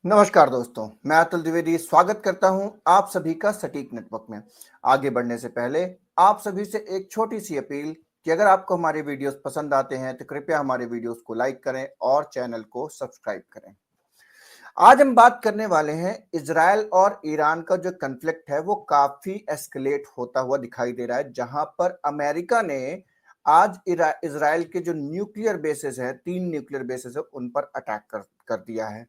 नमस्कार दोस्तों, मैं अतुल द्विवेदी स्वागत करता हूं आप सभी का सटीक नेटवर्क में। आगे बढ़ने से पहले आप सभी से एक छोटी सी अपील कि अगर आपको हमारे वीडियोस पसंद आते हैं तो कृपया हमारे वीडियोस को लाइक करें और चैनल को सब्सक्राइब करें। आज हम बात करने वाले हैं इजराइल और ईरान का जो कन्फ्लिक्ट है वो काफी एस्केलेट होता हुआ दिखाई दे रहा है, जहां पर अमेरिका ने आज इजराइल के जो न्यूक्लियर बेसिस है, 3 न्यूक्लियर बेसिस है, उन पर अटैक कर दिया है।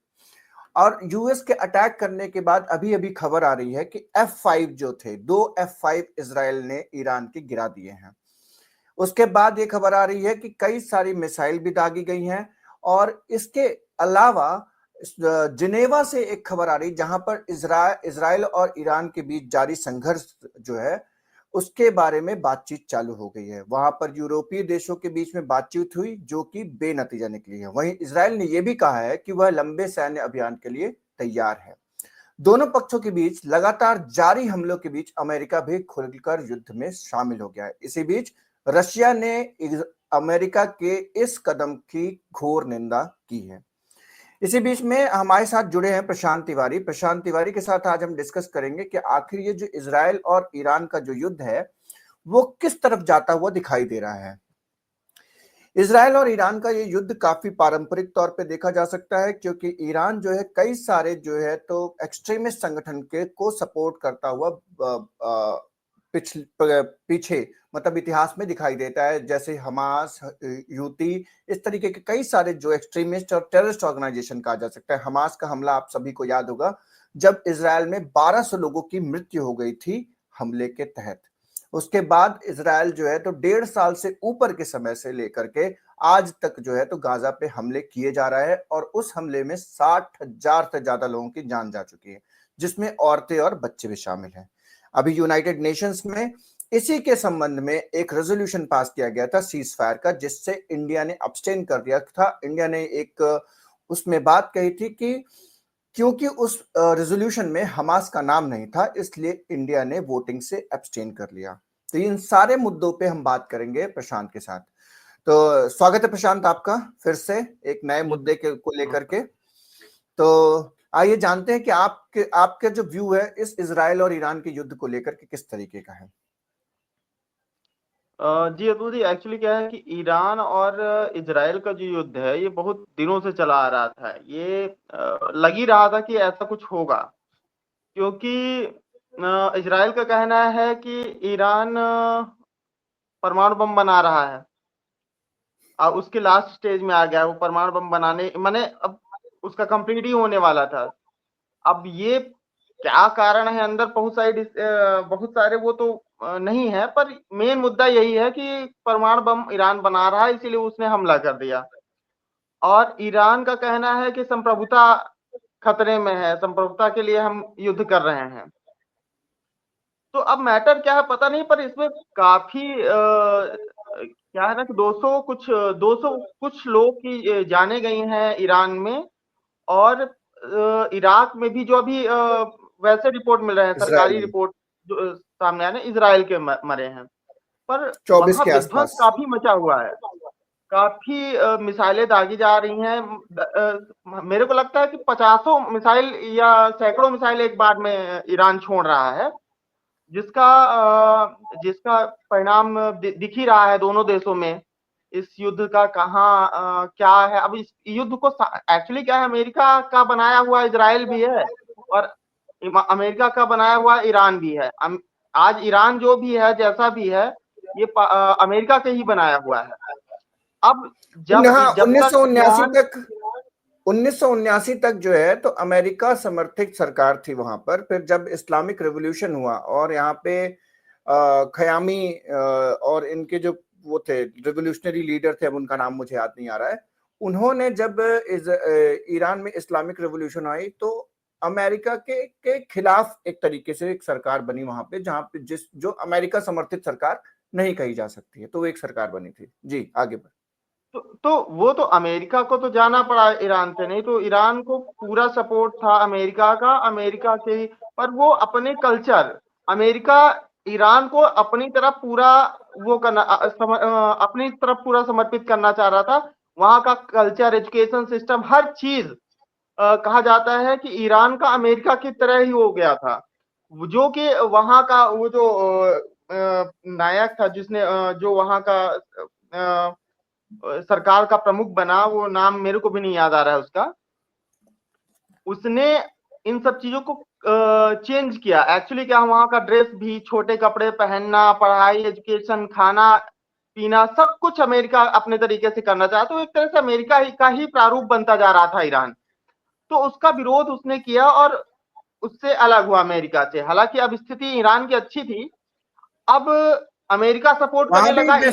और यूएस के अटैक करने के बाद अभी अभी खबर आ रही है कि F5 जो थे, 2 F5 इजराइल ने ईरान के गिरा दिए हैं। उसके बाद ये खबर आ रही है कि कई सारी मिसाइल भी दागी गई हैं। और इसके अलावा जिनेवा से एक खबर आ रही जहां पर इजराइल और ईरान के बीच जारी संघर्ष जो है उसके बारे में बातचीत चालू हो गई है। वहां पर यूरोपीय देशों के बीच में बातचीत हुई जो कि बेनतीजा निकली है। वहीं इजराइल ने यह भी कहा है कि वह लंबे सैन्य अभियान के लिए तैयार है। दोनों पक्षों के बीच लगातार जारी हमलों के बीच अमेरिका भी खुलकर युद्ध में शामिल हो गया है। इसी बीच रशिया ने अमेरिका के इस कदम की घोर निंदा की है। इसी बीच में हमारे साथ जुड़े हैं प्रशांत तिवारी के साथ आज हम डिस्कस करेंगे कि आखिर ये जो इजराइल और ईरान का जो युद्ध है वो किस तरफ जाता हुआ दिखाई दे रहा है। इजराइल और ईरान का ये युद्ध काफी पारंपरिक तौर पे देखा जा सकता है, क्योंकि ईरान जो है कई सारे जो है तो एक्सट्रीमिस्ट संगठन के को सपोर्ट करता हुआ पीछे मतलब इतिहास में दिखाई देता है, जैसे हमास, यूती, इस तरीके के कई सारे जो एक्सट्रीमिस्ट और टेररिस्ट ऑर्गेनाइजेशन कहा जा सकता है। हमास का हमला आप सभी को याद होगा, जब इजराइल में 1200 लोगों की मृत्यु हो गई थी हमले के तहत। उसके बाद इजराइल जो है तो 1.5 साल से ऊपर के समय से लेकर के आज तक जो है तो गाजा पे हमले किए जा रहा है, और उस हमले में 60,000 से ज्यादा लोगों की जान जा चुकी है, जिसमें औरतें और बच्चे भी शामिल हैं। अभी यूनाइटेड नेशंस में इसी के संबंध में एक रेजोल्यूशन पास किया गया था सीज फायर का, जिससे इंडिया ने अब्सटेन कर दिया था। इंडिया ने एक उसमें बात कही थी कि क्योंकि उस रेजोल्यूशन में हमास का नाम नहीं था, इसलिए इंडिया ने वोटिंग से एब्सटेन कर लिया। तो इन सारे मुद्दों पे हम बात करेंगे प्रशांत के साथ। तो स्वागत है प्रशांत आपका फिर से एक नए जी मुद्दे के को लेकर नमस्कार। के। तो आइए जानते हैं कि आपके जो व्यू है इस इजराइल और ईरान के युद्ध को लेकर के किस तरीके का है। जी अतुल जी, एक्चुअली क्या है कि ईरान और इजराइल का जो युद्ध है ये बहुत दिनों से चला आ रहा था। ये लग ही रहा था कि ऐसा कुछ होगा, क्योंकि इजराइल का कहना है कि ईरान परमाणु बम बना रहा है और उसके लास्ट स्टेज में आ गया है। वो परमाणु बम बनाने माने अब उसका कंप्लीट ही होने वाला था। अब ये क्या कारण है, अंदर बहुत सारे वो तो नहीं है, पर मेन मुद्दा यही है कि परमाणु बम ईरान बना रहा है, इसीलिए उसने हमला कर दिया। और ईरान का कहना है कि संप्रभुता खतरे में है, संप्रभुता के लिए हम युद्ध कर रहे हैं। तो अब मैटर क्या है पता नहीं, पर इसमें काफी क्या है ना कि 200 कुछ लोग की जाने गई हैं ईरान में। और इराक में भी जो अभी वैसे रिपोर्ट मिल रहे हैं, इजराइल सरकारी में रिपोर्ट जो सामने आए ना, इजराइल के मरे हैं। पर 24 वहां के विध्वंस आसपास। काफी मचा हुआ है। काफी मिसाइलें दागी जा रही हैं। मेरे को लगता है कि 50 मिसाइल या सैकड़ों मिसाइल एक बार में ईरान छोड़ रहा है, जिसका परिणाम दिख ही रहा है दोनों देशों में। इस युद्ध का कहाँ क्या है। अब इस युद्ध को एक्चुअली क्या है, अमेरिका का बनाया हुआ इजराइल भी है और अमेरिका का बनाया हुआ ईरान भी है। आज ईरान जो भी है, जैसा भी है, ये अमेरिका के ही बनाया हुआ है। अब हाँ, जब तक 1979 ईरान तक 1979 तक जो है तो अमेरिका समर्थित सरकार थी वहां पर। फिर जब इस्लामिक रेवोल्यूशन हुआ और यहाँ पे खयामी और इनके जो वो थे रेवोल्यूशनरी लीडर थे, अब उनका नाम मुझे याद नहीं आ रहा है, उन्होंने जब ईरान में इस्लामिक रेवोल्यूशन आई तो अमेरिका के खिलाफ एक तरीके से एक सरकार बनी वहां पे, जहां पे जो अमेरिका समर्थित सरकार नहीं कही जा सकती है, तो वो एक सरकार बनी थी। जी आगे बढ़। तो वो तो अमेरिका को तो जाना पड़ा ईरान से, नहीं तो ईरान को पूरा सपोर्ट था अमेरिका का, अमेरिका के ही। पर वो अपने कल्चर, अमेरिका ईरान को अपनी तरफ पूरा वो करना अपनी तरफ पूरा समर्पित करना चाह रहा था। वहां का कल्चर, एजुकेशन सिस्टम, हर चीज कहा जाता है कि ईरान का अमेरिका की तरह ही हो गया था, जो कि वहां का वो जो नायक था, जिसने जो वहां का सरकार का प्रमुख बना, वो नाम मेरे को भी नहीं याद आ रहा है उसका, उसने इन सब चीजों को चेंज किया। एक्चुअली क्या, वहां का ड्रेस भी, छोटे कपड़े पहनना, पढ़ाई, एजुकेशन, खाना पीना, सब कुछ अमेरिका अपने तरीके से करना चाहा। तो एक तरह से अमेरिका का ही प्रारूप बनता जा रहा था ईरान। तो उसका विरोध उसने किया और उससे अलग हुआ अमेरिका से। हालांकि अब स्थिति ईरान की अच्छी थी, अब अमेरिका सपोर्ट वहां करने भी लगा, वैसे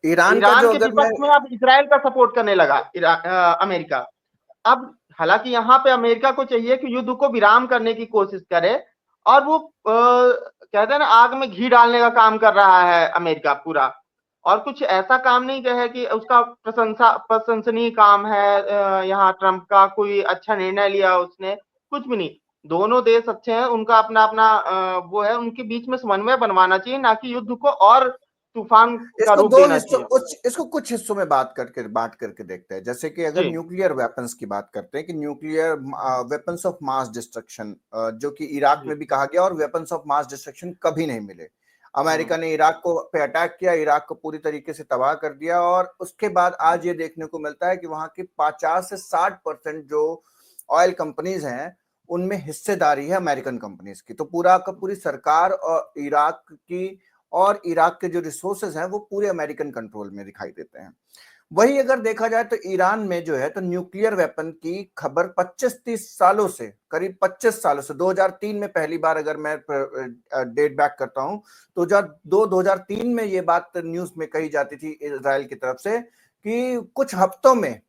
ईरान का ईरान जो के अगर मैं विपक्ष में अब इजराइल का सपोर्ट करने लगा अमेरिका। अब हालांकि यहाँ पे अमेरिका को चाहिए कि युद्ध को विराम करने की कोशिश करे, और वो कहते हैं ना, आग में घी डालने का काम कर रहा है अमेरिका पूरा, और कुछ ऐसा काम नहीं है कि उसका प्रशंसनीय काम है। यहाँ ट्रंप का कोई अच्छा निर्णय लिया उसने, कुछ भी नहीं। दोनों देश अच्छे हैं, उनका अपना अपना वो है, उनके बीच में समन्वय बनवाना चाहिए, ना कि युद्ध को और तूफान का इसको रूप दो देना हिस्सों चाहिए। इसको कुछ हिस्सों में बांट करके देखते हैं। जैसे कि अगर जी न्यूक्लियर वेपन्स की बात करते हैं कि nuclear weapons of mass destruction, जो कि इराक जी। में भी कहा गया, और वेपन्स ऑफ मास डिस्ट्रक्शन कभी नहीं मिले। हम्म। अमेरिका ने इराक को पे अटैक किया, इराक को पूरी तरीके से तबाह कर दिया, और उसके बाद आज ये देखने को मिलता है कि वहां की 50 से 60% जो ऑयल कंपनीज हैं, उनमें हिस्सेदारी है अमेरिकन कंपनीज की। तो पूरा का पूरी सरकार और इराक के जो रिसोर्सेज हैं वो पूरे अमेरिकन कंट्रोल में दिखाई देते हैं। वही अगर देखा जाए तो ईरान में जो है तो न्यूक्लियर वेपन की खबर 25-30 सालों से, करीब 25 सालों से, 2003 में पहली बार अगर मैं डेट बैक करता हूं तो 2003 में ये बात न्यूज में कही जाती थी इजराइल की तरफ से कि कुछ हफ्तों में,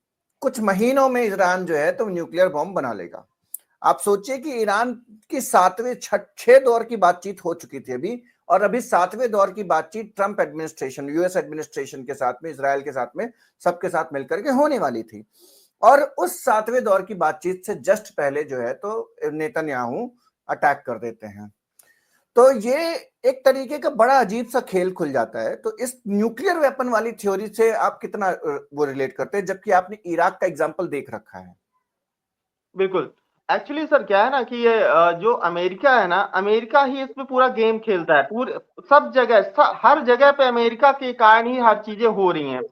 कुछ महीनों में ईरान जो है तो न्यूक्लियर बॉम्ब बना लेगा। आप सोचिए कि ईरान की 7वें 6 दौर की बातचीत हो चुकी थी अभी, और अभी 7वें दौर की बातचीत ट्रंप एडमिनिस्ट्रेशन, यूएस एडमिनिस्ट्रेशन के साथ में, इजराइल के साथ में, सबके साथ मिलकर के होने वाली थी। और उस 7वें दौर की बातचीत से जस्ट पहले जो है तो नेतन्याहू अटैक कर देते हैं। तो ये एक तरीके का बड़ा अजीब सा खेल खुल जाता है। तो इस न्यूक्लियर वेपन वाली थ्योरी से आप कितना वो रिलेट करते हैं, जबकि आपने इराक का एग्जांपल देख रखा है। बिल्कुल। एक्चुअली सर क्या है ना कि ये जो अमेरिका है ना, अमेरिका ही इसमें पूरा गेम खेलता है। पूरे सब जगह हर जगह पे अमेरिका के कारण ही हर चीजें हो रही हैं।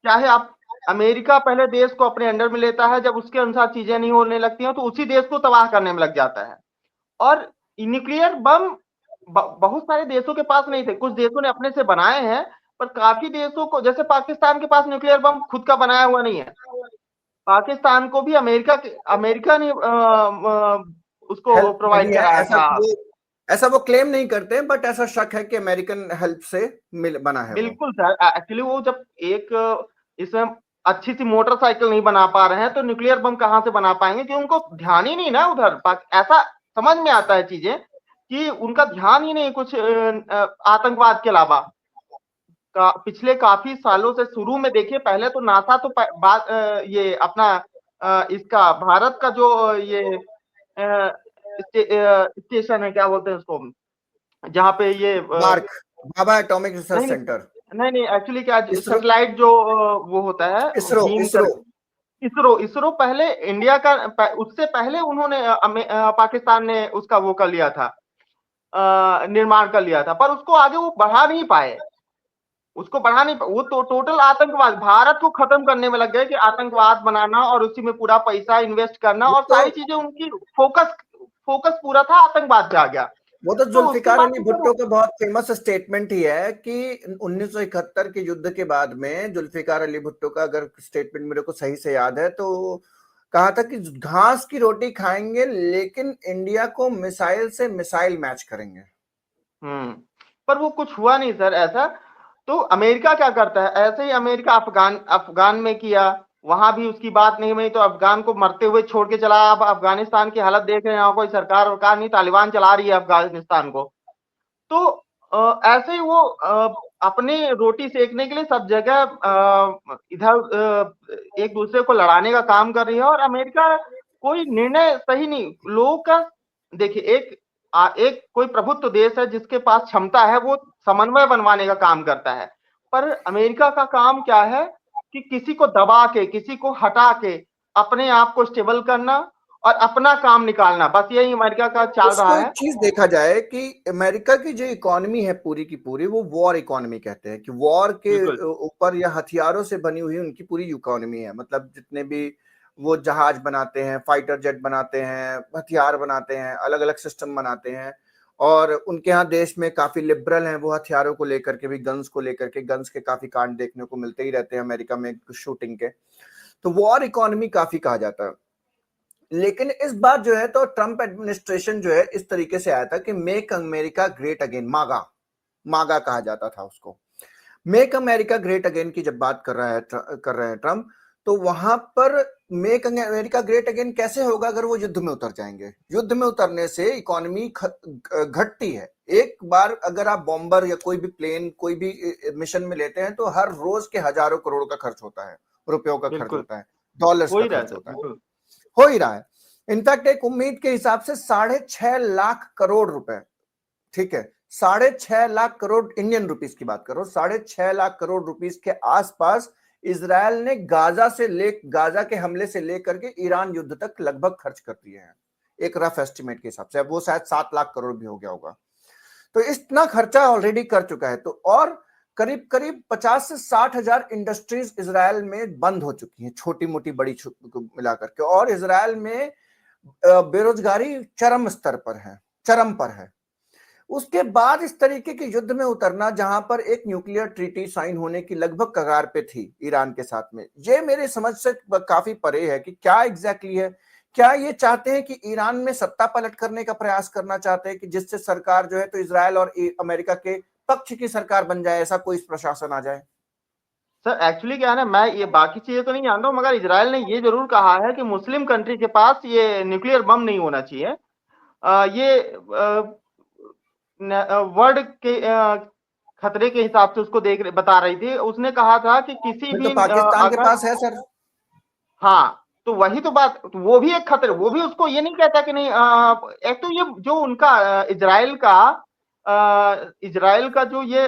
चाहे आप, अमेरिका पहले देश को अपने अंडर में लेता है, जब उसके अनुसार चीजें नहीं होने लगती हैं तो उसी देश को तबाह करने में लग जाता है। और न्यूक्लियर बम बहुत सारे देशों के पास नहीं थे, कुछ देशों ने अपने से बनाए हैं, पर काफी देशों को, जैसे पाकिस्तान के पास न्यूक्लियर बम खुद का बनाया हुआ नहीं है। पाकिस्तान को भी अमेरिका ने उसको हेल्प प्रोवाइड मिली है, कराया था। ऐसा वो क्लेम नहीं करते, बट ऐसा शक है कि अमेरिकन हेल्प से मिल बना है वो। बिल्कुल सर। एक्चुअली वो जब एक इसमें अच्छी सी मोटरसाइकिल नहीं बना पा रहे हैं, तो न्यूक्लियर बम कहां से बना पाएंगे, कि उनको ध्यान ही नहीं ना उधर। ऐसा समझ में आता है चीजें कि उनका ध्यान ही नहीं कुछ आतंकवाद के अलावा। पिछले काफी सालों से, शुरू में देखिए, पहले तो नासा तो ये अपना इसका भारत का जो ये स्टेशन है, क्या बोलते हैं उसको, जहाँ पे ये मार्क, बाबा एटॉमिक रिसर्च नहीं नहीं सेंटर, नहीं नहीं, एक्चुअली क्या, इसरो, सैटेलाइट जो वो होता है, इसरो बीम कर, इसरो इसरो। इसरो पहले इंडिया का, उससे पहले उन्होंने पाकिस्तान ने उसका वो कर लिया था, निर्माण कर लिया था, पर उसको आगे वो बढ़ा नहीं पाए। उसको बढ़ा नहीं वो तो टोटल आतंकवाद, भारत को खत्म करने में लग गए, कि आतंकवाद बनाना और उसी में पूरा पैसा इन्वेस्ट करना, वो और तो सारी चीजें उनकी फोकस फोकस पूरा था आतंकवाद पे आ गया। वो तो तो उसके जुल्फिकार बाद अली तो भुट्टो सर, का बहुत फेमस स्टेटमेंट ही है कि 1971 के युद्ध के बाद में जुल्फिकार अली भुट्टो का, अगर स्टेटमेंट मेरे को सही से याद है, तो कहा था कि घास की रोटी खाएंगे लेकिन इंडिया को मिसाइल से मिसाइल मैच करेंगे। पर वो कुछ हुआ नहीं सर ऐसा। तो अमेरिका क्या करता है, ऐसे ही अमेरिका अफगान अफगान में किया, वहां भी उसकी बात नहीं बनी, तो अफगान को मरते हुए छोड़ के चला। अब अफगानिस्तान की हालत देख रहे हैं, यहाँ कोई सरकार वरकार नहीं, तालिबान चला रही है अफगानिस्तान को। तो ऐसे ही वो अपनी रोटी सेकने के लिए सब जगह इधर एक दूसरे को लड़ाने का काम कर रही है। और अमेरिका कोई निर्णय सही नहीं, लोगों का, देखिए, एक कोई प्रभुत्व देश है जिसके पास क्षमता है, वो समन्वय बनवाने का काम करता है। पर अमेरिका का काम क्या है, कि किसी को दबा के, किसी को हटा के, अपने आप को स्टेबल करना और अपना काम निकालना, बस यही अमेरिका का चल रहा इसको एक है। चीज देखा जाए कि अमेरिका की जो इकोनॉमी है पूरी की पूरी, वो वॉर इकोनॉमी कहते हैं कि वॉर के बिल्कुल ऊपर या हथियारों से बनी हुई उनकी पूरी इकोनॉमी है। मतलब जितने भी वो जहाज बनाते हैं, फाइटर जेट बनाते हैं, हथियार बनाते हैं, अलग अलग सिस्टम बनाते हैं, और उनके यहाँ देश में काफी लिबरल हैं वो हथियारों को लेकर के भी, गन्स को लेकर के। गन्स के काफी कांड देखने को मिलते ही रहते हैं अमेरिका में शूटिंग के। तो वॉर इकोनॉमी काफी कहा जाता है। लेकिन इस बार जो है तो ट्रंप एडमिनिस्ट्रेशन जो है इस तरीके से आया था कि मेक अमेरिका ग्रेट अगेन, मागा, मागा कहा जाता था उसको। मेक अमेरिका ग्रेट अगेन की जब बात कर रहे हैं ट्रंप, तो वहां पर मेक अमेरिका ग्रेट अगेन कैसे होगा अगर वो युद्ध में उतर जाएंगे? युद्ध में उतरने से इकोनॉमी घटती है। एक बार अगर आप बॉम्बर या कोई भी प्लेन कोई भी मिशन में लेते हैं तो हर रोज के हजारों करोड़ का खर्च होता है, रुपयों का खर्च बिल्कुल होता है, डॉलर्स हो का ही रहा खर्च है, होता है, बिल्कुल। हो ही रहा है। इनफैक्ट एक उम्मीद के हिसाब से 6.5 लाख करोड़ रुपए, ठीक है, 6.5 लाख करोड़ इंडियन रुपीस की बात करो, 6.5 लाख करोड़ रुपीस के आसपास इजरायल ने गाजा के हमले से लेकर के ईरान युद्ध तक लगभग खर्च कर दिए हैं। एक रफ एस्टिमेट के हिसाब से, अब वो शायद 7 लाख करोड़ भी हो गया होगा। तो इतना खर्चा ऑलरेडी कर चुका है। तो और करीब करीब 50 से 60 हजार इंडस्ट्रीज इजरायल में बंद हो चुकी हैं, छोटी मोटी बड़ी मिलाकर के। और इजरायल में बेरोजगारी चरम स्तर पर है, चरम पर है। उसके बाद इस तरीके के युद्ध में उतरना जहां पर एक न्यूक्लियर ट्रीटी साइन होने की लगभग कगार पे थी ईरान के साथ में, ये मेरे समझ से काफी परे है कि क्या एग्जैक्टली है। क्या ये चाहते हैं कि ईरान में सत्ता पलट करने का प्रयास करना चाहते हैं कि जिससे सरकार जो है तो इजरायल और अमेरिका के पक्ष की सरकार बन जाए, ऐसा कोई प्रशासन आ जाए? सर एक्चुअली क्या है ना, मैं ये बाकी चीजें तो नहीं जानता हूँ, मगर इजराइल ने ये जरूर कहा है कि मुस्लिम कंट्री के पास ये न्यूक्लियर बम नहीं होना चाहिए। ये वर्ल्ड के खतरे के हिसाब से उसको बता रही थी। उसने कहा था कि किसी फिर तो भी पाकिस्तान के अगर, पास है सर। हाँ तो वही तो बात, तो वो भी एक खतरे, वो भी उसको ये नहीं कहता कि नहीं। एक तो ये जो उनका इजराइल का जो ये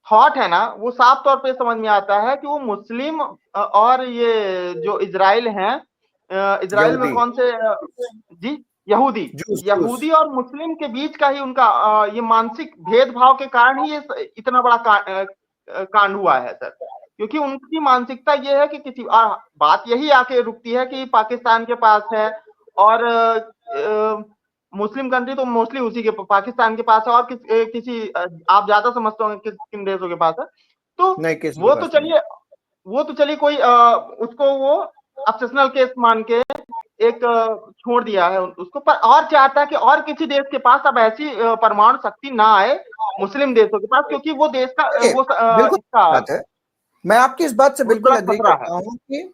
थॉट है ना, वो साफ तौर पे समझ में आता है कि वो मुस्लिम और ये जो इजराइल हैं, इजराइल में यहूदी, कौन से जी, यहूदी, जूस जूस। यहूदी और मुस्लिम के बीच का ही उनका ये मानसिक भेदभाव के कारण ही ये इतना बड़ा कांड हुआ है सर। क्योंकि उनकी मानसिकता ये है कि बात यही आके रुकती है कि पाकिस्तान के पास है, और मुस्लिम कंट्री तो मोस्टली उसी के, पाकिस्तान के पास है, और किसी आप ज्यादा समझते होंगे किन देशों के पास है। तो नहीं, किसी के वो तो पास नहीं। चलिए, कोई उसको वो ऑब्सेशनल केस मान के एक छोड़ दिया है उसको, पर और चाहता है कि और किसी देश के पास अब ऐसी परमाणु शक्ति ना आए मुस्लिम देशों के पास, क्योंकि वो देश का देखिए, बिल्कुल इसका बात है। मैं आपकी इस बात से बहुत बिल्कुल बड़ा अग्री खतरा है। करता हूं कि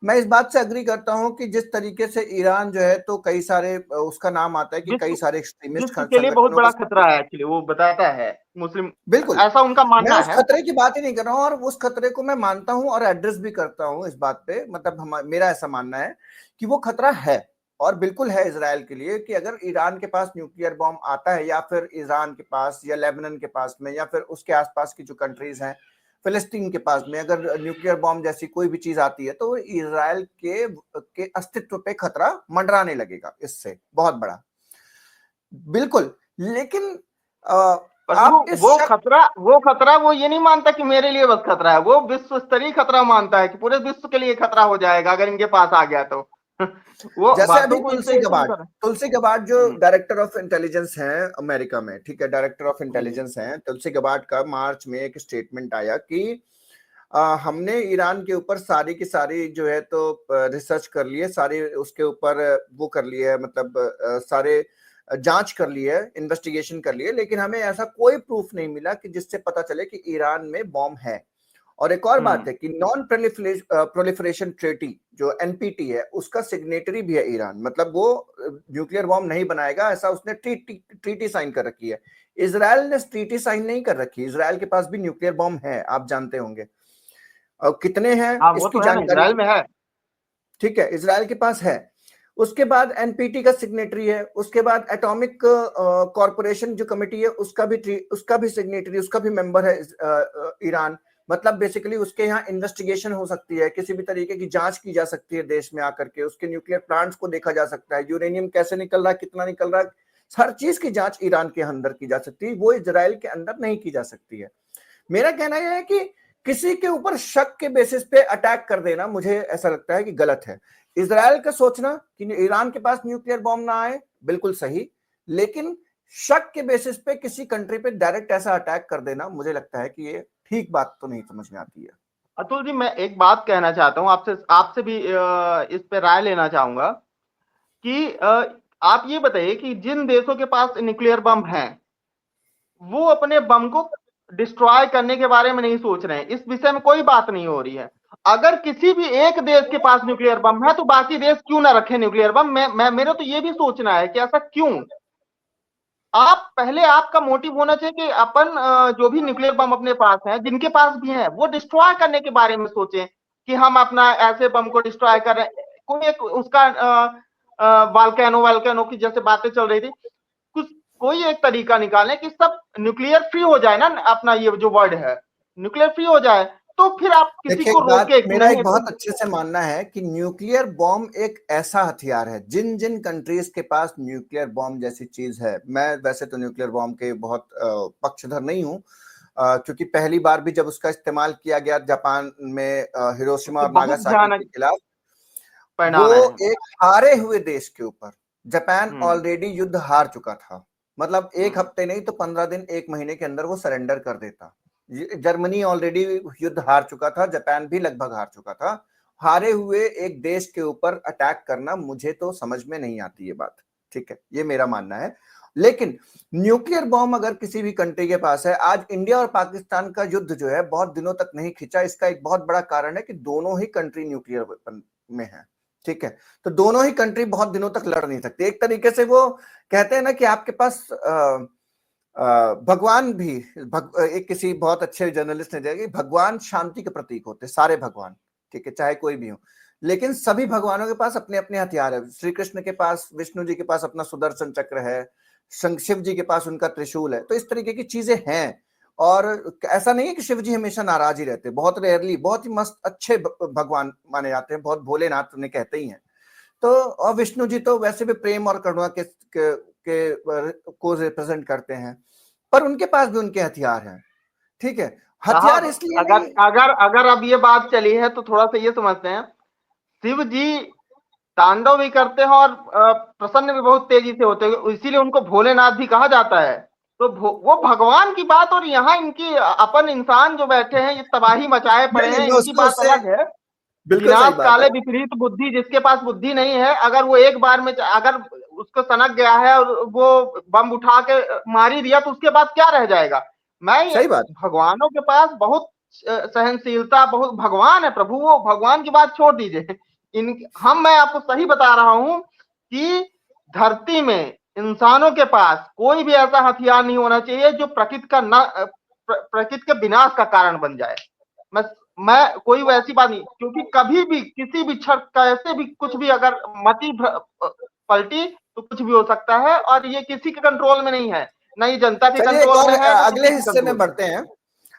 मैं इस बात से अग्री करता हूं कि जिस तरीके से ईरान जो है तो कई सारे उसका नाम आता है कि कई विश्व सारे एक्सट्रीमिस्ट विश्व के लिए बहुत संगठनों के बड़ा साथ। खतरा है, एक्चुअली वो बताता है मुस्लिम, बिल्कुल, ऐसा उनका मैं मानना उस है। खतरे की बात ही नहीं कर रहा हूं, और उस खतरे को मैं मानता हूं और एड्रेस भी करता हूं इस बात पे। मतलब मेरा ऐसा मानना है कि वो खतरा है, और बिल्कुल है इजराइल के लिए कि अगर ईरान के पास न्यूक्लियर बॉम्ब आता है, या फिर ईरान के पास या लेबनान के पास में या फिर उसके आसपास की जो कंट्रीज हैं, फिलिस्तीन के पास में अगर न्यूक्लियर बॉम्ब जैसी कोई भी चीज आती है तो इजराइल के अस्तित्व पे खतरा मंडराने लगेगा, इससे बहुत बड़ा। बिल्कुल। लेकिन पर आप इस शक वो खतरा वो ये नहीं मानता कि मेरे लिए बस खतरा है, वो विश्व स्तरीय खतरा मानता है कि पूरे विश्व के लिए खतरा हो जाएगा अगर इनके पास आ गया तो। वो जैसे अभी बातों को इस तरीके से नहीं कर रहा। तुलसी गबार्ड जो डायरेक्टर ऑफ इंटेलिजेंस हैं अमेरिका में, ठीक है, डायरेक्टर ऑफ जी इंटेलिजेंस हैं तुलसी गबार्ड का मार्च में एक स्टेटमेंट आया कि हमने ईरान के ऊपर सारी की सारी जो है तो रिसर्च कर ली है, सारी उसके ऊपर वो कर ली है, मतलब सारे जांच कर ली है, इन्वेस्टिगेशन कर ली है, लेकिन हमें ऐसा कोई प्रूफ नहीं मिला कि जिससे पता चले कि ईरान में बॉम्ब है। और एक और बात है कि नॉन प्रोलिफरेशन ट्रीटी जो एनपीटी है उसका सिग्नेटरी भी है ईरान। मतलब वो न्यूक्लियर बॉम्ब नहीं बनाएगा, ऐसा उसने ट्रीटी साइन कर रखी है। इजराइल ने ट्रीटी साइन नहीं कर रखी। इजराइल के पास भी न्यूक्लियर बॉम्ब है, आप जानते होंगे। और कितने हैं हाँ, वो इसकी तो है ना, जानकारी, इजराइल में है। ठीक है, इजराइल के पास है। उसके बाद एनपीटी का सिग्नेटरी है, उसके बाद एटॉमिक कॉरपोरेशन जो कमेटी है उसका भी सिग्नेटरी, उसका भी मेंबर है ईरान। मतलब बेसिकली उसके यहाँ इन्वेस्टिगेशन हो सकती है, किसी भी तरीके की जांच की जा सकती है देश में आकर के, उसके न्यूक्लियर प्लांट्स को देखा जा सकता है, यूरेनियम कैसे निकल रहा है, कितना निकल रहा है, हर चीज की जांच ईरान के अंदर की जा सकती है, वो इजराइल के अंदर नहीं की जा सकती है। मेरा कहना यह है कि किसी के ऊपर शक के बेसिस पे अटैक कर देना मुझे ऐसा लगता है कि गलत है। इजराइल का सोचना कि ईरान के पास न्यूक्लियर बॉम्ब ना आए, बिल्कुल सही, लेकिन शक के बेसिस पे किसी कंट्री पे डायरेक्ट ऐसा अटैक कर देना मुझे लगता है कि ये ठीक बात तो नहीं समझ में आती है। अतुल जी, मैं एक बात कहना चाहता हूँ आपसे, आपसे भी इस पे राय लेना चाहूंगा कि आप ये बताइए कि जिन देशों के पास न्यूक्लियर बम है वो अपने बम को डिस्ट्रॉय करने के बारे में नहीं सोच रहे हैं, इस विषय में कोई बात नहीं हो रही है। अगर किसी भी एक देश के पास न्यूक्लियर बम है तो बाकी देश क्यों ना रखे न्यूक्लियर बम? मैं मेरे तो ये भी सोचना है कि ऐसा क्यों। आप पहले, आपका मोटिव होना चाहिए कि अपन जो भी न्यूक्लियर बम अपने पास है, जिनके पास भी है, वो डिस्ट्रॉय करने के बारे में सोचें कि हम अपना ऐसे बम को डिस्ट्रॉय कर रहे हैं। कोई एक उसका वाल्केनो वाल्केनो की जैसे बातें चल रही थी, कुछ कोई एक तरीका निकालें कि सब न्यूक्लियर फ्री हो जाए ना, अपना ये जो वर्ड है न्यूक्लियर फ्री हो जाए, तो फिर आप किसी देखिए, को एक बात रोके कि मेरा नहीं। एक बहुत अच्छे से मानना है कि न्यूक्लियर बॉम्ब एक ऐसा हथियार है, जिन जिन कंट्रीज के पास न्यूक्लियर बॉम्ब जैसी चीज है, मैं वैसे तो न्यूक्लियर बॉम्ब के बहुत पक्षधर नहीं हूं, क्योंकि पहली बार भी जब उसका इस्तेमाल किया गया जापान में हिरोशिमा उसके और बहुत नागासाकी के भयानक खिलाफ, वो परिणाम है। एक हारे हुए देश के ऊपर, जापान हम्म ऑलरेडी युद्ध हार चुका था, मतलब एक हम्म हफ्ते नहीं तो 15 दिन, एक महीने के अंदर वो सरेंडर कर देता। जर्मनी ऑलरेडी युद्ध हार चुका था, जापान भी लगभग हार चुका था। हारे हुए एक देश के ऊपर अटैक करना मुझे तो समझ में नहीं आती ये बात, ठीक है, ये मेरा मानना है। लेकिन न्यूक्लियर बॉम्ब अगर किसी भी कंट्री के पास है, आज इंडिया और पाकिस्तान का युद्ध जो है बहुत दिनों तक नहीं खिंचा, इसका एक बहुत बड़ा कारण है कि दोनों ही कंट्री न्यूक्लियर वेपन में है, ठीक है, तो दोनों ही कंट्री बहुत दिनों तक लड़ नहीं सकती। एक तरीके से वो कहते हैं ना कि आपके पास भगवान भी एक किसी बहुत अच्छे जर्नलिस्ट ने दिया कि भगवान शांति के प्रतीक होते, सारे भगवान, ठीक है, चाहे कोई भी हो, लेकिन सभी भगवानों के पास अपने अपने हथियार है। श्री कृष्ण के पास, विष्णु जी के पास अपना सुदर्शन चक्र है, शिव जी के पास उनका त्रिशूल है, तो इस तरीके की चीजें हैं। और ऐसा नहीं है कि शिव जी हमेशा नाराज ही रहते, बहुत रेयरली बहुत ही मस्त अच्छे भगवान माने जाते हैं, बहुत भोलेनाथ उन्हें कहते ही हैं। तो और विष्णु जी तो वैसे भी प्रेम और करुणा को रिप्रेजेंट करते हैं, पर उनके पास भी उनके हथियार हैं, ठीक है, हथियार साहब, इसलिए अगर नहीं। अगर अगर अब ये बात चली है तो थोड़ा सा ये समझते हैं, शिव जी तांडव भी करते हैं और प्रसन्न भी बहुत तेजी से होते हैं, इसीलिए उनको भोलेनाथ भी कहा जाता है। तो वो भगवान की बात, और यहाँ इनकी अपन इंसान जो बैठे हैं ये तबाही मचाए नहीं पड़े नहीं, हैं, मैं इनकी उससे बात उससे अलग है। बिल्कुल सही विनाश बात है। काले विपरीत बुद्धि, जिसके पास बुद्धि नहीं है, अगर वो एक बार में अगर उसको सनक गया है और वो बम उठा के मार ही दिया तो उसके बाद क्या रह जाएगा? मैं सही बात। भगवानों के पास बहुत सहनशीलता, बहुत भगवान है प्रभु, वो भगवान की बात छोड़ दीजिए। इन मैं आपको सही बता रहा हूं कि धरती में इंसानों के पास कोई भी ऐसा हथियार नहीं होना चाहिए जो प्रकृति का न प्रकृति के विनाश का कारण बन जाए। मैं मैं कोई वैसी बात नहीं, क्योंकि कभी भी किसी भी क्षण कैसे भी कुछ भी अगर मति पलटी तो कुछ भी हो सकता है, और ये किसी के कंट्रोल में नहीं है, न ही जनता के चलिए एक कंट्रोल और में है, न अगले किसी के हिस्से में कंट्रोल में। बढ़ते हैं।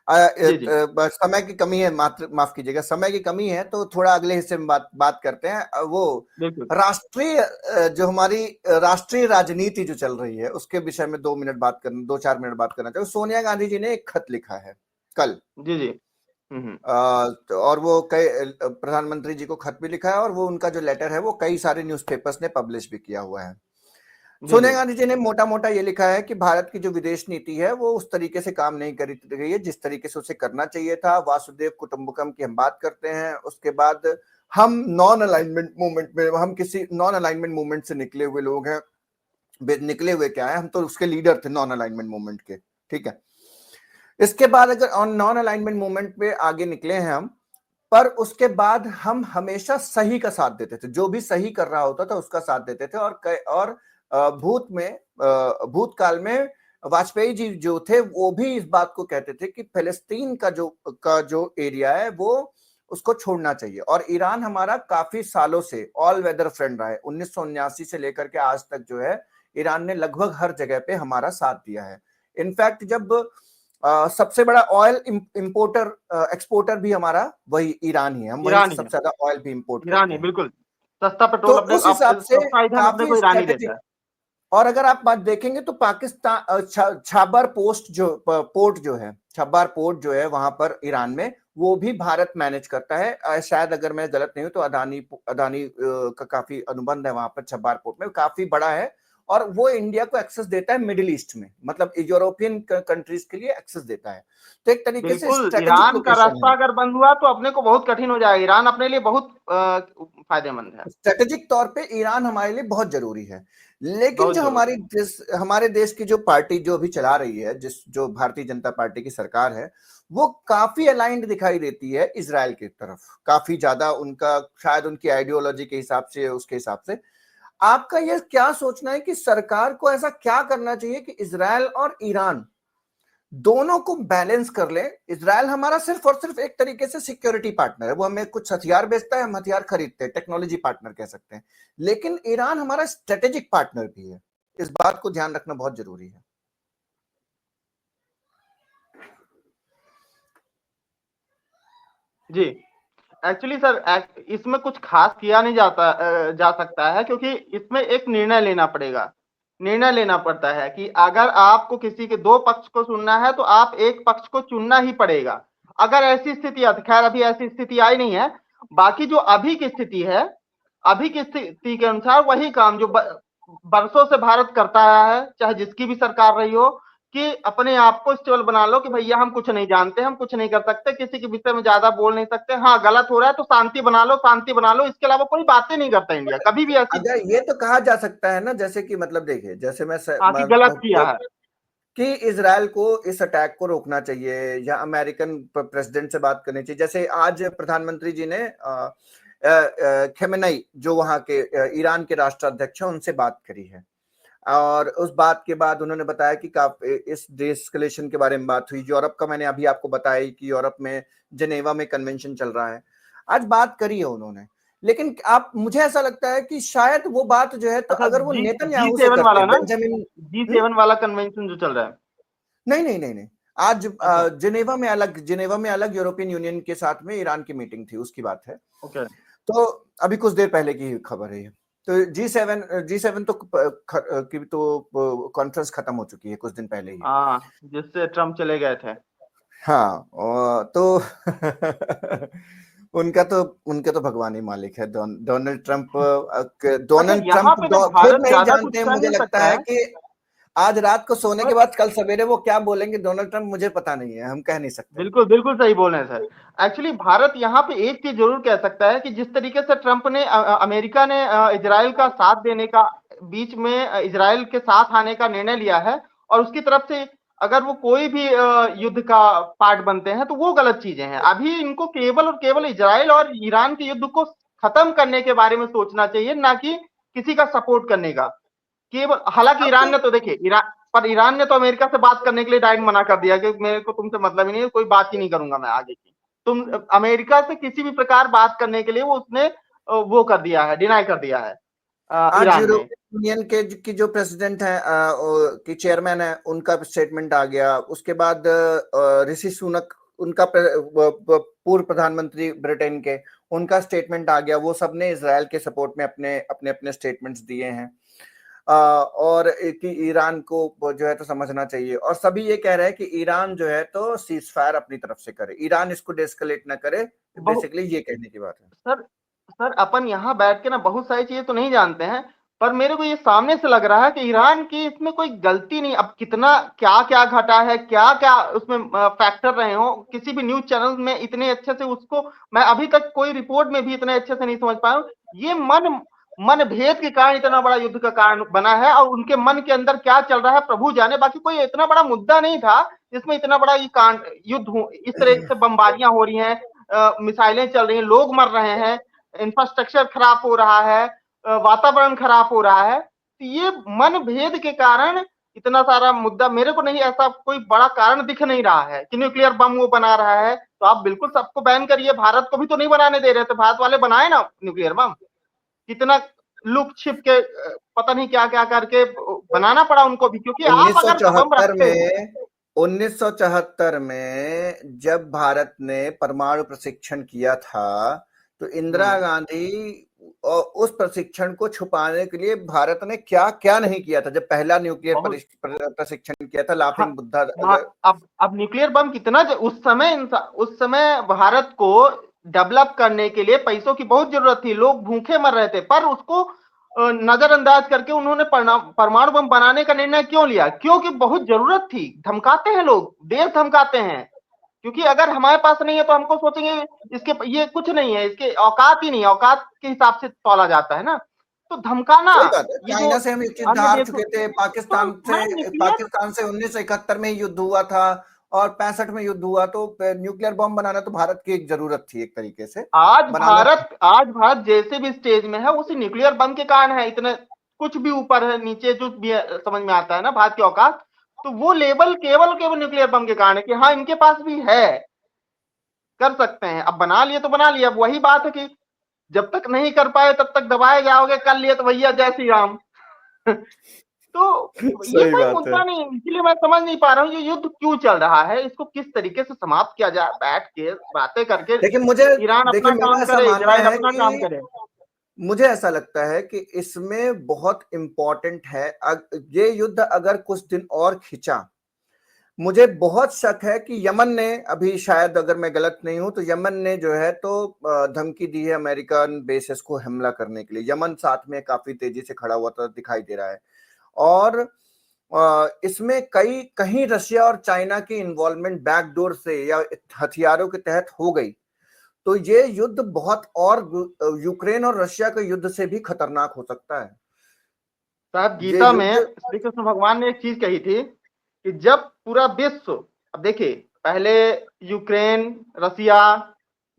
जी जी। समय की कमी है, माफ कीजिएगा, समय की कमी है, तो थोड़ा अगले हिस्से में बात करते हैं। वो बिल्कुल। राष्ट्रीय जो हमारी राष्ट्रीय राजनीति जो चल रही है उसके विषय में 2 मिनट बात करना, 2-4 मिनट बात करना चाहिए। सोनिया गांधी जी ने एक खत लिखा है कल, जी जी। और वो कई प्रधानमंत्री जी को खत भी लिखा है, और वो उनका जो लेटर है वो कई सारे न्यूज़पेपर्स ने पब्लिश भी किया हुआ है। जी सोनिया जी। गांधी जी ने मोटा मोटा ये लिखा है कि भारत की जो विदेश नीति है वो उस तरीके से काम नहीं करी गई है जिस तरीके से उसे करना चाहिए था। वासुदेव कुटुंबकम की हम बात करते हैं, उसके बाद हम नॉन अलाइनमेंट मूवमेंट में, हम किसी नॉन अलाइनमेंट मूवमेंट से निकले हुए लोग हैं। निकले हुए क्या है, हम तो उसके लीडर थे नॉन अलाइनमेंट मूवमेंट के, ठीक है। इसके बाद अगर ऑन नॉन अलाइनमेंट मूवमेंट पे आगे निकले हैं हम, पर उसके बाद हम हमेशा सही का साथ देते थे, जो भी सही कर रहा होता था उसका साथ देते थे। और भूतकाल में वाजपेयी जी जो थे वो भी इस बात को कहते थे कि फिलिस्तीन का जो एरिया है वो उसको छोड़ना चाहिए। और ईरान हमारा काफी सालों से ऑल वेदर फ्रेंड रहा है, 1979 से लेकर के आज तक जो है ईरान ने लगभग हर जगह पे हमारा साथ दिया है। इनफैक्ट जब सबसे बड़ा ऑयल इंपोर्टर एक्सपोर्टर भी हमारा वही ईरान ही है, हम वहीं ईरान से ही है, सबसे ज्यादा ऑयल भी इंपोर्ट ईरान करते ही हैं। बिल्कुल। सस्ता तो पेट्रोल अपने उस हिसाब से सस्ता ईंधन अपने काफी को ईरान ही देता स्ट्रेटेजिक। है। और अगर आप बात देखेंगे तो पाकिस्तान छाबर पोर्ट जो है, छब्बार पोर्ट जो है वहां पर ईरान में, वो भी भारत मैनेज करता है। शायद अगर मैं गलत नहीं हूं तो अदानी अदानी का काफी अनुबंध है वहां पर छब्बार पोर्ट में, काफी बड़ा है। और वो इंडिया को एक्सेस देता है मिडिल ईस्ट में, मतलब यूरोपियन कंट्रीज के लिए एक्सेस देता है। तो एक तरीके से बिल्कुल, स्ट्रेटेजिक ईरान का लोकेशन रास्ता है। अगर बंद हुआ तो अपने को बहुत कठिन हो जाएगा। ईरान अपने लिए बहुत फायदेमंद है। स्ट्रेटेजिक तौर पे ईरान हमारे लिए बहुत जरूरी है। लेकिन बहुत जो जरूरी है। हमारे देश की जो पार्टी जो अभी चला रही है, जो भारतीय जनता पार्टी की सरकार है, वो काफी अलाइंड दिखाई देती है इजराइल की तरफ, काफी ज्यादा उनका, शायद उनकी आइडियोलॉजी के हिसाब से, उसके हिसाब से। आपका यह क्या सोचना है कि सरकार को ऐसा क्या करना चाहिए कि इजराइल और ईरान दोनों को बैलेंस कर ले? इजराइल हमारा सिर्फ और सिर्फ एक तरीके से सिक्योरिटी पार्टनर है, वो हमें कुछ हथियार बेचता है, हम हथियार खरीदते हैं, टेक्नोलॉजी पार्टनर कह सकते हैं। लेकिन ईरान हमारा स्ट्रेटेजिक पार्टनर भी है, इस बात को ध्यान रखना बहुत जरूरी है। जी, एक्चुअली सर इसमें कुछ खास किया नहीं जा सकता है, क्योंकि इसमें एक निर्णय लेना पड़ेगा। निर्णय लेना पड़ता है कि अगर आपको किसी के दो पक्ष को सुनना है तो आप एक पक्ष को चुनना ही पड़ेगा। अगर ऐसी स्थिति, खैर अभी ऐसी स्थिति आई नहीं है। बाकी जो अभी की स्थिति है, अभी की स्थिति के अनुसार वही काम जो बरसों से भारत करता आया है, चाहे जिसकी भी सरकार रही हो, कि अपने आप को स्टेबल बना लो कि भैया हम कुछ नहीं जानते, हम कुछ नहीं कर सकते, किसी के विषय में ज्यादा बोल नहीं सकते। हाँ, गलत हो रहा है तो शांति बना लो, शांति बना लो, इसके अलावा कोई बातें नहीं करता इंडिया कभी भी ऐसी। अगर ये तो कहा जा सकता है ना, जैसे कि मतलब देखिए, जैसे हाँ, कि गलत किया है। कि इजराइल को इस अटैक को रोकना चाहिए या अमेरिकन प्रेसिडेंट से बात करनी चाहिए। जैसे आज प्रधानमंत्री जी ने खेमेनेई, जो वहां के ईरान के राष्ट्राध्यक्ष हैं, उनसे बात करी है। और उस बात के बाद उन्होंने बताया कि इस डिस्कलेशन के बारे में बात हुई। यूरोप का मैंने अभी आपको बताया कि यूरोप में जनेवा में कन्वेंशन चल रहा है, आज बात करी है उन्होंने। लेकिन आप, मुझे ऐसा लगता है कि शायद वो बात जो है, तो अच्छा, अगर वो जी नेतन्याहू से सेवन करते, वाला ना, बेंजामिन। G7 वाला कन्वेंशन जो चल रहा है। नहीं नहीं नहीं नहीं, आज अच्छा, जिनेवा में अलग यूरोपियन यूनियन के साथ में ईरान की मीटिंग थी, उसकी बात है। ओके। तो अभी कुछ देर पहले की खबर है ये। तो जी सेवन की तो कॉन्फ्रेंस खत्म हो चुकी है कुछ दिन पहले ही। हाँ, जिससे ट्रम्प चले गए थे। हाँ, तो उनके तो भगवान ही मालिक है। डोनाल्ड ट्रंप अच्छा, यहाँ पे ना खुद भारत नहीं ज्यादा कुछ जानते। कर मुझे नहीं लगता सकता है है। कि आज रात को सोने के पर बाद कल सवेरे वो क्या बोलेंगे डोनाल्ड ट्रंप, मुझे पता नहीं है, हम कह नहीं सकते। बिल्कुल बिल्कुल सही बोल रहे हैं सर। एक्चुअली भारत यहाँ पे एक चीज जरूर कह सकता है कि जिस तरीके से ट्रंप ने अमेरिका ने इजराइल का साथ देने का, बीच में इजराइल के साथ आने का निर्णय लिया है, और उसकी तरफ से अगर वो कोई भी युद्ध का पार्ट बनते हैं तो वो गलत चीजें हैं। अभी इनको केवल और केवल इजराइल और ईरान के युद्ध को खत्म करने के बारे में सोचना चाहिए, ना कि किसी का सपोर्ट करने का। केवल, हालांकि अब ईरान तो ने तो देखिए, ईरान ने तो अमेरिका से बात करने के लिए डायरेक्ट मना कर दिया कि मेरे को तुमसे मतलब ही नहीं है, कोई बात ही नहीं करूंगा मैं आगे की। तुम अमेरिका से किसी भी प्रकार बात करने के लिए वो उसने वो कर दिया है, डिनाई कर दिया है आज ईरान ने। यूरोपियन यूनियन के की जो प्रेसिडेंट है, की चेयरमैन है, उनका स्टेटमेंट आ गया। उसके बाद ऋषि सुनक, उनका पूर्व प्रधानमंत्री ब्रिटेन के, उनका स्टेटमेंट आ गया। वो सबने इसराइल के सपोर्ट में अपने अपने अपने स्टेटमेंट्स दिए हैं। और कि ईरान को जो है तो समझना चाहिए, और सभी ये कह रहे हैं कि ईरान जो है तो सीज फायर अपनी तरफ से करे, ईरान इसको डेस्कलेट ना करे। बहुत बेसिकली ये कहने की बात है। सर सर अपन यहाँ बैठ के ना बहुत सारी चीजें तो नहीं जानते हैं, पर मेरे को ये सामने से लग रहा है कि ईरान की इसमें कोई गलती नहीं। अब कितना क्या क्या घटा है, क्या क्या उसमें फैक्टर रहे हो, किसी भी न्यूज चैनल में इतने अच्छे से उसको मैं अभी तक कोई रिपोर्ट में भी इतने अच्छे से नहीं समझ पाया हूं। ये मन भेद के कारण इतना बड़ा युद्ध का कारण बना है, और उनके मन के अंदर क्या चल रहा है प्रभु जाने। बाकी कोई इतना बड़ा मुद्दा नहीं था जिसमें इतना बड़ा ये कांड युद्ध हो, इस तरह से बमबारियां हो रही हैं, मिसाइलें चल रही हैं, लोग मर रहे हैं, इंफ्रास्ट्रक्चर खराब हो रहा है, वातावरण खराब हो रहा है। तो ये मन भेद के कारण इतना सारा मुद्दा, मेरे को नहीं ऐसा कोई बड़ा कारण दिख नहीं रहा है कि न्यूक्लियर बम वो बना रहा है तो आप बिल्कुल सबको बैन करिए। भारत को भी तो नहीं बनाने दे रहे थे, भारत वाले बनाए ना न्यूक्लियर बम। कितना लुक छिप के पता नहीं क्या क्या करके बनाना पड़ा उनको भी, क्योंकि आप अगर बम 1974 रखते हो। में 1974 में जब भारत ने परमाणु प्रशिक्षण किया था, तो इंदिरा गांधी उस प्रशिक्षण को छुपाने के लिए भारत ने क्या क्या नहीं किया था। जब पहला न्यूक्लियर बहुत प्रशिक्षण किया था, हाँ, लाफिंग बुद्धा हाँ, अगर अब न्यूक्लियर बम कितना उस समय भारत को डेवलप करने के लिए पैसों की बहुत जरूरत थी, लोग भूखे मर रहे थे, पर उसको नजरअंदाज करके उन्होंने परमाणु बम बनाने का निर्णय क्यों लिया? क्योंकि बहुत जरूरत थी। धमकाते हैं लोग, देश धमकाते हैं, क्योंकि अगर हमारे पास नहीं है तो हमको सोचेंगे इसके ये कुछ नहीं है, इसके औकात ही नहीं, औकात के हिसाब से तोला जाता है ना। तो धमकाना, सही बात है। ये जो चाइना से हम एक चीज अन्य हार देशों, चुके थे, तो मैं न्यूक्लियर, पाकिस्तान से 1971 में ही युद्ध हुआ था और 65 में युद्ध हुआ, तो न्यूक्लियर बॉम्ब बनाना तो भारत की एक जरूरत थी, एक तरीके से बनाना। आज भारत जैसे भी स्टेज में है उसी न्यूक्लियर बम के कारण है। इतने कुछ भी ऊपर है नीचे जो भी है, समझ में आता है ना भारत की औकात, तो वो लेवल केवल केवल न्यूक्लियर बम के कारण है कि हाँ इनके पास भी है, कर सकते हैं। अब बना लिए तो बना लिए, अब वही बात है कि जब तक नहीं कर पाए तब तक दबाए जाओगे, कर लिए तो भैया जय श्री राम। तो ये सही कोई बात है। मुद्दा नहीं, इसलिए मैं समझ नहीं पा रहा हूँ ये युद्ध क्यों चल रहा है, इसको किस तरीके से समाप्त किया जाए, बैठ के बातें करके। लेकिन मुझे ईरान देखिए, अपना मेरा काम ऐसा करे, मानना इजराइल है अपना काम कि करे। मुझे ऐसा लगता है कि इसमें बहुत इंपॉर्टेंट है, ये युद्ध अगर कुछ दिन और खिंचा, मुझे बहुत शक है कि यमन ने अभी, शायद अगर मैं गलत नहीं हूं तो यमन ने जो है तो धमकी दी है अमेरिकन बेसेस को हमला करने के लिए। यमन साथ में काफी तेजी से खड़ा हुआ था, दिखाई दे रहा है। और इसमें कई कहीं रशिया और चाइना की इन्वॉल्वमेंट बैकडोर से या हथियारों के तहत हो गई, तो ये युद्ध बहुत और यूक्रेन और रशिया के युद्ध से भी खतरनाक हो सकता है साहब ये गीता में युद्ध। श्री कृष्ण भगवान ने एक चीज कही थी कि जब पूरा विश्व, अब देखिए पहले यूक्रेन, रसिया,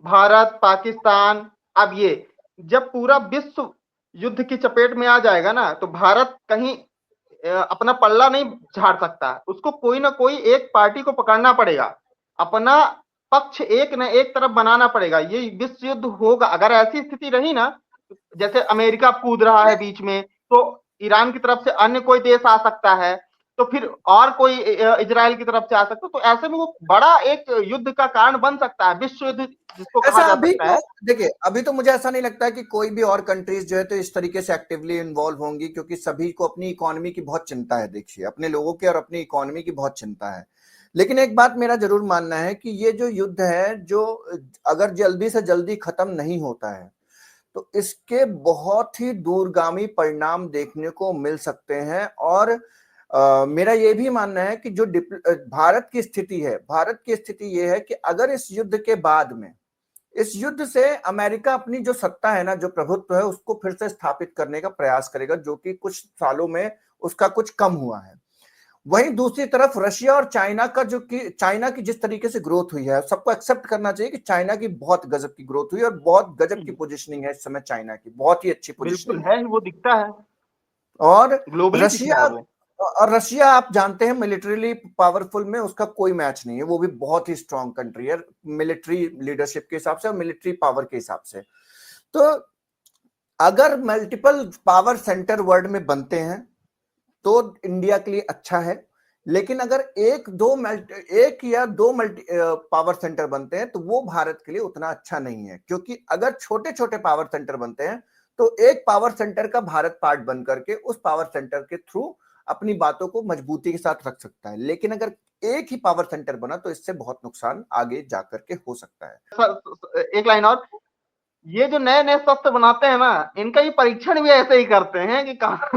भारत, पाकिस्तान, अब ये, जब पूरा विश्व युद्ध की चपेट में आ जाएगा ना तो भारत कहीं अपना पल्ला नहीं झाड़ सकता, उसको कोई ना कोई एक पार्टी को पकड़ना पड़ेगा, अपना पक्ष एक न एक तरफ बनाना पड़ेगा। ये विश्व युद्ध होगा अगर ऐसी स्थिति रही ना, जैसे अमेरिका कूद रहा है बीच में, तो ईरान की तरफ से अन्य कोई देश आ सकता है, तो फिर और कोई इजराइल की तरफ से आ सकता है, तो ऐसे में वो बड़ा एक युद्ध का कारण बन सकता है, विश्व युद्ध जिसको कहा ऐसा जा अभी सकता तो है। देखिए, अभी तो मुझे ऐसा नहीं लगता है कि कोई भी और कंट्रीज जो है तो इस तरीके से एक्टिवली इन्वॉल्व होंगी, क्योंकि सभी को अपनी इकोनॉमी की बहुत चिंता है। देखिए, अपने लोगों की और अपनी इकोनॉमी की बहुत चिंता है। लेकिन एक बात मेरा जरूर मानना है कि ये जो युद्ध है, जो अगर जल्दी से जल्दी खत्म नहीं होता है तो इसके बहुत ही दूरगामी परिणाम देखने को मिल सकते हैं। और मेरा ये भी मानना है कि जो भारत की स्थिति है, भारत की स्थिति ये है कि अगर इस युद्ध के बाद में, इस युद्ध से अमेरिका अपनी जो सत्ता है ना, जो प्रभुत्व है, उसको फिर से स्थापित करने का प्रयास करेगा, जो कि कुछ सालों में उसका कुछ कम हुआ है। वहीं दूसरी तरफ रशिया और चाइना का, जो कि चाइना की जिस तरीके से ग्रोथ हुई है, सबको एक्सेप्ट करना चाहिए कि चाइना की बहुत गजब की ग्रोथ हुई और बहुत गजब की पोजीशनिंग है इस समय। चाइना की बहुत ही अच्छी बिल्कुल पोजीशनिंग है। है, वो दिखता है, और ग्लोबली दिख रहा रशिया है वो। रशिया आप जानते हैं मिलिट्रीली पावरफुल में उसका कोई मैच नहीं है, वो भी बहुत ही स्ट्रांग कंट्री है मिलिट्री लीडरशिप के हिसाब से और मिलिट्री पावर के हिसाब से। तो अगर मल्टीपल पावर सेंटर वर्ल्ड में बनते हैं तो इंडिया के लिए अच्छा है। लेकिन अगर एक या दो मल्टी पावर सेंटर बनते हैं तो वो भारत के लिए उतना अच्छा नहीं है, क्योंकि अगर छोटे छोटे पावर सेंटर बनते हैं तो एक पावर सेंटर का भारत पार्ट बन करके उस पावर सेंटर के थ्रू अपनी बातों को मजबूती के साथ रख सकता है। लेकिन अगर एक ही पावर सेंटर बना तो इससे बहुत नुकसान आगे जाकर के हो सकता है। एक लाइन और, ये जो नए नए शस्त्र बनाते हैं ना, इनका ये परीक्षण भी ऐसे ही करते हैं कि कहाँ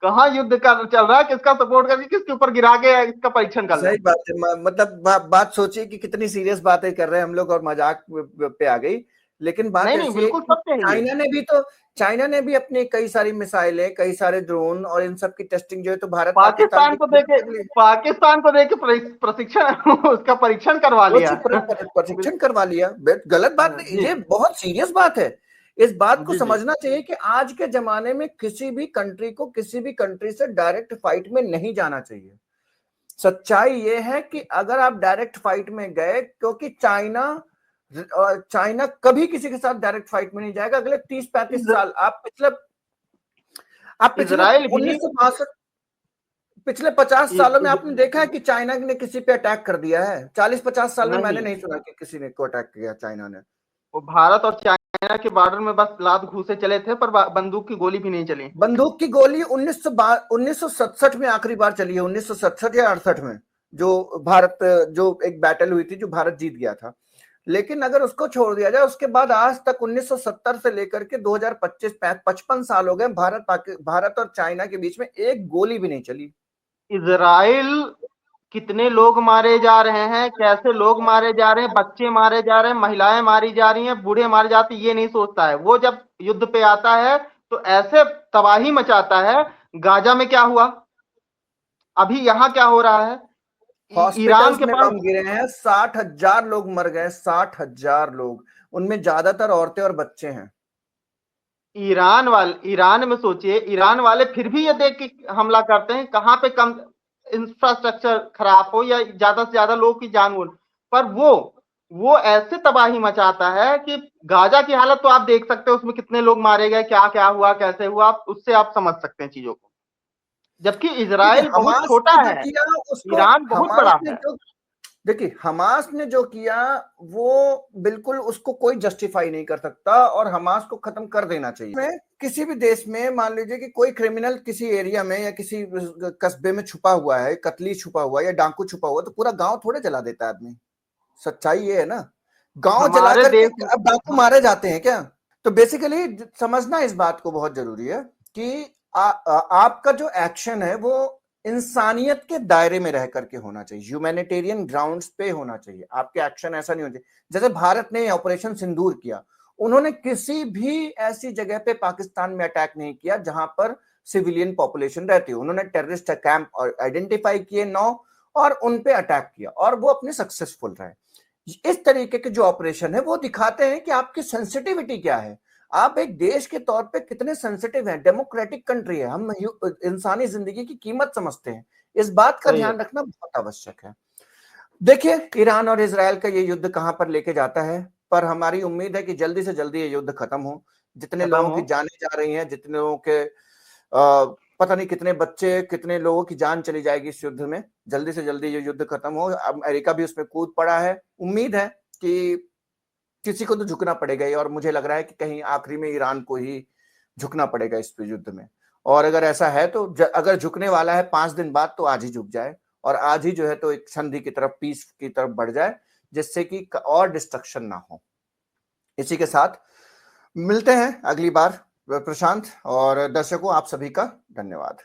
कहाँ युद्ध का चल रहा है, किसका सपोर्ट करके किसके ऊपर गिरा के इसका परीक्षण कर ले। सही बात है। मतलब बात सोचिए कि कितनी सीरियस बातें कर रहे हैं हम लोग और मजाक पे आ गई। लेकिन बात नहीं नहीं, ऐसी है बिल्कुल कि सत्य है ये। चाइना ने भी अपने कई सारी मिसाइलें, कई सारे ड्रोन और इन सब की टेस्टिंग जो है तो भारत पाकिस्तान पाकिस्तान को देके, के पाकिस्तान को देके प्रशिक्षण उसका परीक्षण करवा लिया। प्रशिक्षण करवा लिया। गलत बात नहीं, जी ये बहुत सीरियस बात है। इस बात को जी जी। समझना चाहिए कि आज के जमाने में किसी भी कंट्री को किसी भी कंट्री से डायरेक्ट फाइट में नहीं जाना चाहिए। सच्चाई ये है कि अगर आप डायरेक्ट फाइट में गए, क्योंकि चाइना कभी किसी के साथ डायरेक्ट फाइट में नहीं जाएगा अगले 30-35 साल। आप पिछले इजराइल भी, 1962 पिछले 50 सालों में इस- आपने देखा है कि चाइना ने किसी पे अटैक कर दिया है? 40-50 साल में मैंने नहीं, नहीं सुना कि किसी ने को अटैक किया चाइना ने। वो भारत और चाइना के बॉर्डर में बस लात घूसे चले थे, पर बंदूक की गोली भी नहीं चली। बंदूक की गोली 1967 में आखिरी बार चली है, 1967 या 68 में, जो भारत, जो एक बैटल हुई थी जो भारत जीत गया था। लेकिन अगर उसको छोड़ दिया जाए, उसके बाद आज तक 1970 से लेकर के 2025 55 साल हो गए, भारत और चाइना के बीच में एक गोली भी नहीं चली। इजराइल कितने लोग मारे जा रहे हैं, कैसे लोग मारे जा रहे हैं, बच्चे मारे जा रहे हैं, महिलाएं मारी जा रही हैं, बूढ़े मारे जाते हैं, ये नहीं सोचता है। वो जब युद्ध पे आता है तो ऐसे तबाही मचाता है। गाजा में क्या हुआ, अभी यहां क्या हो रहा है, ईरान हॉस्पिटल्स के में पास। बम गिरे हैं, 60,000 लोग मर गए, 60,000 लोग, उनमें ज्यादातर औरतें और बच्चे हैं। ईरान में सोचिए, ईरान वाले फिर भी ये देख के हमला करते हैं, कहां पे कम इंफ्रास्ट्रक्चर खराब हो या ज्यादा से ज्यादा लोगों की जान हो, पर वो ऐसे तबाही मचाता है कि गाजा की हालत तो आप देख सकते हो, उसमें कितने लोग मारे गए, क्या क्या हुआ, कैसे हुआ, उससे आप समझ सकते हैं चीजों को। जबकि देखिए इजराइल बहुत हमास छोटा ने जो है, किया उसको, ईरान बहुत हमास बड़ा ने है। जो देखिए हमास ने जो किया वो बिल्कुल उसको कोई जस्टिफाई नहीं कर सकता, और हमास को खत्म कर देना चाहिए। में किसी भी देश में मान लीजिए कि कोई क्रिमिनल किसी एरिया में या किसी कस्बे में छुपा हुआ है, कतली छुपा हुआ है या डाकू छुपा हुआ है, तो पूरा गांव थोड़े जला देता है आदमी। सच्चाई ये है ना, गांव जला हमारे करके देश में अब डाकू मारे जाते हैं क्या? तो बेसिकली समझना इस बात को बहुत जरूरी है कि आपका जो एक्शन है वो इंसानियत के दायरे में रह करके होना चाहिए, ह्यूमैनिटेरियन ग्राउंड्स पे होना चाहिए आपके एक्शन। ऐसा नहीं होना चाहिए जैसे भारत ने ऑपरेशन सिंदूर किया, उन्होंने किसी भी ऐसी जगह पे पाकिस्तान में अटैक नहीं किया जहां पर सिविलियन पॉपुलेशन रहती है। उन्होंने टेररिस्ट कैंप आइडेंटिफाई किए 9 और उन पे अटैक किया, और वो अपने सक्सेसफुल रहे। इस तरीके के जो ऑपरेशन है वो दिखाते हैं कि आपकी सेंसिटिविटी क्या है, आप एक देश के तौर पे कितने सेंसिटिव हैं। डेमोक्रेटिक कंट्री है, हम इंसानी जिंदगी की कीमत समझते हैं, इस बात का सही है। ध्यान रखना बहुत आवश्यक है। देखिए ईरान और इजराइल का ये युद्ध कहां पर लेके जाता है, पर हमारी उम्मीद है कि जल्दी से जल्दी ये युद्ध खत्म हो। जितने खत्म लोगों हो। की जानें जा रही हैं, जितने लोगों के पता नहीं कितने बच्चे, कितने लोगों की जान चली जाएगी इस युद्ध में, जल्दी से जल्दी ये युद्ध खत्म हो। अमेरिका भी उसमें कूद पड़ा है, उम्मीद है कि किसी को तो झुकना पड़ेगा ही, और मुझे लग रहा है कि कहीं आखिरी में ईरान को ही झुकना पड़ेगा इस युद्ध में। और अगर ऐसा है तो अगर झुकने वाला है 5 दिन बाद, तो आज ही झुक जाए, और आज ही जो है तो एक संधि की तरफ, पीस की तरफ बढ़ जाए, जिससे कि और डिस्ट्रक्शन ना हो। इसी के साथ मिलते हैं अगली बार प्रशांत, और दर्शकों आप सभी का धन्यवाद।